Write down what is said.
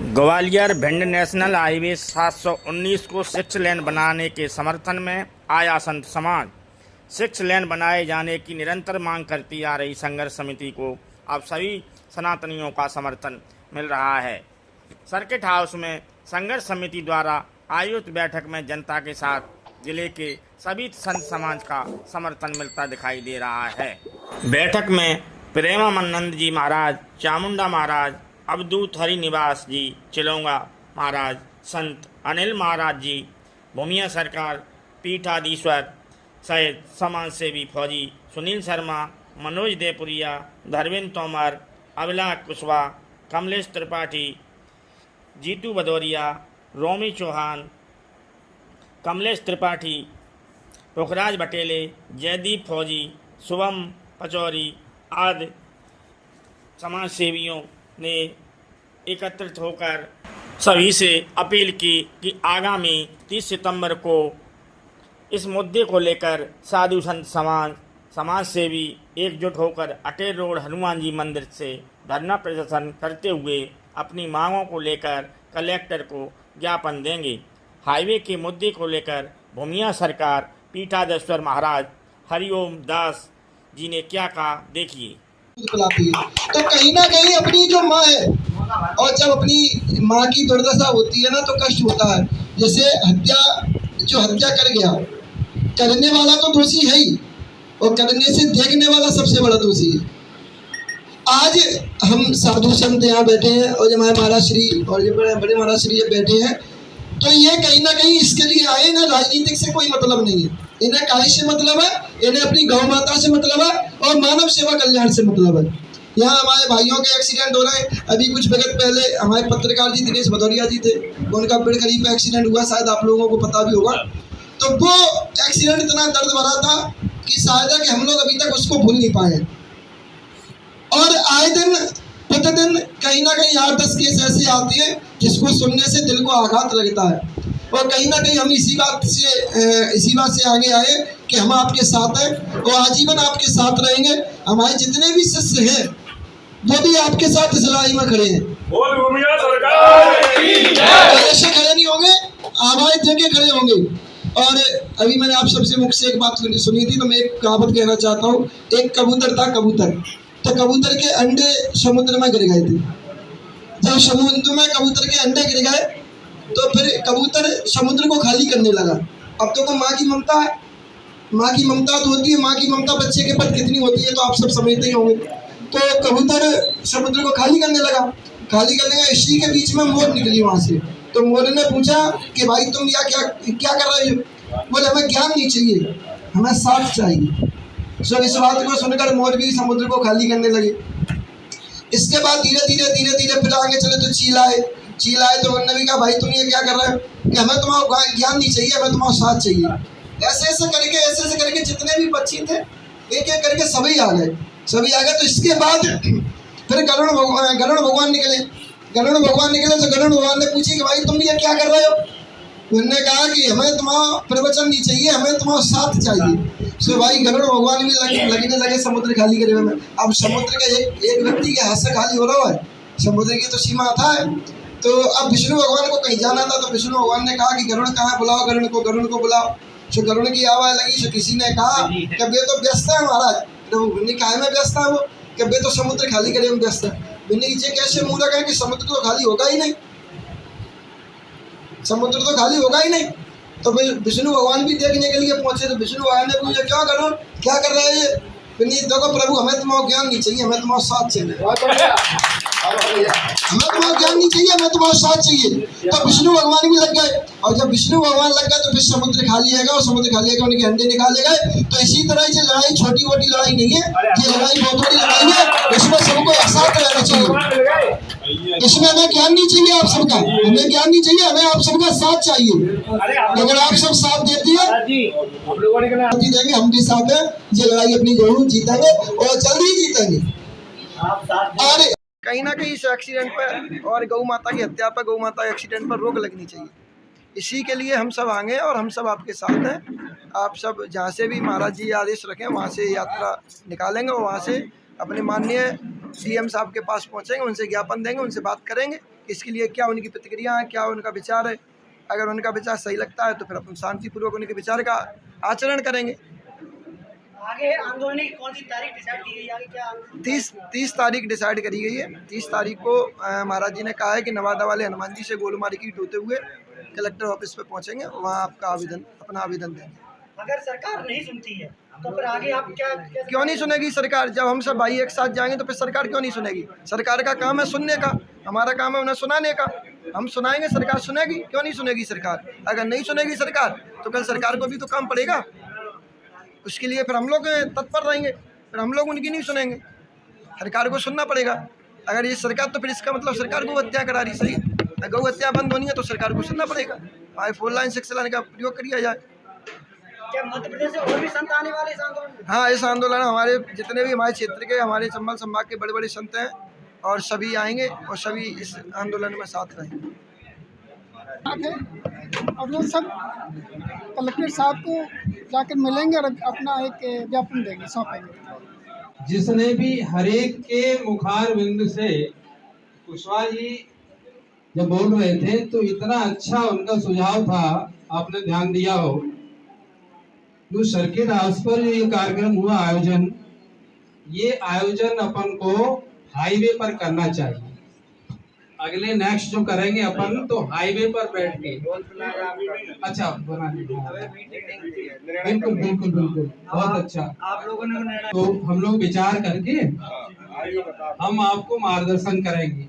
Gwalior Bhind national highway 719 को 6 लेन बनाने के समर्थन में आया संत समाज। 6 लेन बनाए जाने की निरंतर मांग करती आ रही संघर्ष समिति को अब सभी सनातनियों का समर्थन मिल रहा है। सर्किट हाउस में संघर्ष समिति द्वारा आयोजित बैठक में जनता के साथ जिले के सभी संत समाज का समर्थन मिलता दिखाई दे रहा है। बैठक में प्रेमानंद जी महाराज, चामुंडा महाराज, अवधूत हरि निवास जी, चिलोंगा महाराज, संत अनिल महाराज जी, भूमिया सरकार, पीठाधीश्वर सहित समाज सेवी फौजी सुनील शर्मा, मनोज देपुरिया, धर्मेंद्र तोमर, अभिलाष कुशवाहा, कमलेश त्रिपाठी, जीतू भदौरिया, रोमी चौहान, कमलेश त्रिपाठी, पुखराज बटेले, जयदीप फौजी, शुभम पचौरी आदि समाज सेवियों ने एकत्रित होकर सभी से अपील की कि आगामी 30 सितंबर को इस मुद्दे को लेकर साधु संत समाज सेवी एकजुट होकर अटेर रोड हनुमान जी मंदिर से धरना प्रदर्शन करते हुए अपनी मांगों को लेकर कलेक्टर को ज्ञापन देंगे। हाईवे के मुद्दे को लेकर भूमिया सरकार, पीठाधीश्वर महाराज हरिओम दास जी ने क्या कहा, देखिए। तो कहीं ना कहीं अपनी जो माँ है, और जब अपनी माँ की दुर्दशा होती है ना तो कष्ट होता है। जैसे हत्या कर गया, करने वाला तो दोषी है ही, और करने से देखने वाला सबसे बड़ा दोषी है। आज हम साधु संत यहाँ बैठे हैं और जब हमारे महाराज श्री और जो बड़े महाराज श्री बैठे हैं, तो ये कहीं ना कहीं इसके लिए आए ना, राजनीतिक से कोई मतलब नहीं है। इन्हें काय से मतलब है, इन्हें अपनी गौ माता से मतलब है और मानव सेवा कल्याण से मतलब है। यहाँ हमारे भाइयों के एक्सीडेंट हो रहे हैं। अभी कुछ वक्त पहले हमारे पत्रकार जी दिनेश भदौरिया जी थे, उनका बिड़करी पे एक्सीडेंट हुआ, शायद आप लोगों को पता भी होगा। तो वो एक्सीडेंट इतना दर्द भरा था कि शायद है कि हम लोग अभी तक उसको भूल नहीं पाए। और आए दिन प्रतिदिन कहीं ना कहीं 8-10 केस ऐसे आते हैं जिसको सुनने से दिल को आघात लगता है। और कहीं ना कहीं हम इसी बात से आगे आए कि हम आपके साथ हैं और आजीवन आपके साथ रहेंगे। हमारे जितने भी शिष्य हैं वो भी आपके साथ इस लड़ाई में खड़े हैं। ऐसे खड़े नहीं होंगे, आवाज देके खड़े होंगे। और अभी मैंने आप सबसे मुख से एक बात सुनी थी, तो मैं एक कहावत कहना चाहता हूँ। एक कबूतर था, तो कबूतर के अंडे समुद्र में गिर गए थे। जब समुद्र में कबूतर के अंडे गिर गए तो फिर कबूतर समुद्र को खाली करने लगा। अब तो माँ की ममता है, माँ की ममता तो होती है, माँ की ममता बच्चे के प्रति कितनी होती है तो आप सब समझते ही होंगे। तो कबूतर समुद्र को खाली करने लगा। इसी के बीच में मोर निकली वहां से। तो मोर ने पूछा कि भाई तुम क्या कर रहे हो? बोले हमें ज्ञान नहीं चाहिए, हमें साथ चाहिए। सो इस बात को सुनकर मोर भी समुद्र को खाली करने लगे। इसके बाद धीरे धीरे फिर आगे चले तो चील आए तो उन्होंने भी कहा भाई तुम ये क्या कर रहे हो? कि हमें तुम्हारा ज्ञान नहीं चाहिए, हमें तुम्हारा साथ चाहिए। ऐसे करके जितने भी पक्षी थे एक एक करके सभी आ गए। तो इसके बाद फिर गरुड़ भगवान निकले। तो गरुड़ भगवान ने पूछी कि भाई तुम ये क्या कर रहे हो? उन्होंने कहा कि हमें तुम्हारा प्रवचन नहीं चाहिए, हमें तुम्हारा साथ चाहिए। सो भाई गरुड़ भगवान भी लगने लगे समुद्र खाली करे में। अब समुद्र के एक व्यक्ति के हाथ से खाली हो रहा है, समुद्र की तो सीमा था है। तो अब विष्णु भगवान को कहीं जाना था, तो विष्णु भगवान ने कहा कि गरुड़ कहाँ, बुलाओ गरुड़ को बुलाओ। सो गरुड़ की आवाज़ लगी। सो किसी ने कहा कि वे तो व्यस्त है महाराज। तो कहा में व्यस्त है वो, कि वे तो समुद्र खाली करे में व्यस्त है। नीचे कैसे मूर्ख है कि समुद्र तो खाली होगा ही नहीं, समुद्र तो खाली होगा ही नहीं। तो फिर विष्णु भगवान भी देखने के लिए पहुंचे। तो विष्णु भगवान ने पूछा क्या करो, क्या कर रहे हैं? फिर नहीं, देखो प्रभु हमें तुम्हारा ज्ञान नहीं चाहिए, हमें तुम्हारा साथ चाहिए। हमें तुम्हारा ज्ञान नहीं चाहिए, हमें तुम्हारा साथ चाहिए। तो विष्णु भगवान भी लग गए। और जब विष्णु भगवान लग गए तो फिर समुद्र खाली है और समुद्र खाली है उनके अंडे निकाले गए। तो इसी तरह ये लड़ाई छोटी मोटी लड़ाई नहीं है, ये लड़ाई बहुत बड़ी लड़ाई है। इसमें सबको एक साथ रहना चाहिए। इसमें हमें ज्ञान नहीं चाहिए आप सबका, हमें ज्ञान नहीं चाहिए, हमें आप सबका साथ चाहिए। अगर आप सब साथ देती है देंगे, हम भी साथ हैं। ये लड़ाई अपनी जरूर जीतेंगे और जल्दी जीतेंगे। और कहीं ना कहीं इस एक्सीडेंट पर और गौ माता की हत्या पर, गौ माता एक्सीडेंट पर रोक लगनी चाहिए। इसी के लिए हम सब आएंगे और हम सब आपके साथ हैं। आप सब जहाँ से भी महाराज जी आदेश रखें वहाँ से यात्रा निकालेंगे और वहाँ से अपने माननीय सीएम साहब के पास पहुँचेंगे, उनसे ज्ञापन देंगे, उनसे बात करेंगे इसके लिए क्या उनकी प्रतिक्रिया है, क्या उनका विचार है। अगर उनका विचार सही लगता है तो फिर अपन शांतिपूर्वक उनके विचार का आचरण करेंगे। आगे आंदोलन की कौन सी तारीख डिसाइड की गई? आगे क्या 30 तारीख डिसाइड करी गई है। 30 तारीख को महाराज जी ने कहा है कि नवादा वाले हनुमान जी से गोल मार्केट होते हुए कलेक्टर ऑफिस पे पहुंचेंगे, वहां आपका अपना आवेदन देंगे। अगर सरकार नहीं सुनती है तो फिर आगे आप क्या क्यों नहीं सुनेगी सरकार? जब हम सब भाई एक साथ जाएंगे तो फिर सरकार क्यों नहीं सुनेगी? सरकार का काम है सुनने का, हमारा काम है उन्हें सुनाने का। हम सुनाएंगे, सरकार सुनेगी। क्यों नहीं सुनेगी सरकार? अगर नहीं सुनेगी सरकार तो कल सरकार को भी तो काम पड़ेगा। उसके लिए फिर हम लोग तत्पर रहेंगे, फिर हम लोग उनकी नहीं सुनेंगे, सरकार को सुनना पड़ेगा। अगर ये सरकार, तो फिर इसका मतलब सरकार गौ हत्या करा रही। सही, गौ हत्या बंद होनी है तो सरकार को सुनना पड़ेगा। 4 लाइन 6 लाइन का प्रयोग किया जाए। क्या मध्य प्रदेश से और भी संत आने वाले इस आंदोलन में? हाँ, इस आंदोलन हमारे जितने भी हमारे क्षेत्र के, हमारे चंबल संभाग के बड़े बड़े संत हैं और सभी आएंगे और सभी इस आंदोलन में साथ रहेंगे। और वो सब कलेक्टर साहब को जाकर मिलेंगे और अपना एक ज्ञापन देंगे, सौंपेंगे। जिसने भी हरेक के मुखार बिंद से कुशवाहा जी जब बोल रहे थे तो इतना अच्छा उनका सुझाव था, आपने ध्यान दिया हो। जो सर्किट हाउस पर ये कार्यक्रम हुआ आयोजन, ये आयोजन अपन को हाईवे पर करना चाहिए। अगले नेक्स्ट जो करेंगे अपन तो हाईवे पर बैठ के, अच्छा बना बिल्कुल बिल्कुल बिल्कुल, बहुत अच्छा। आप लोगों ने तो हम लोग विचार करके हम आपको मार्गदर्शन करेंगे।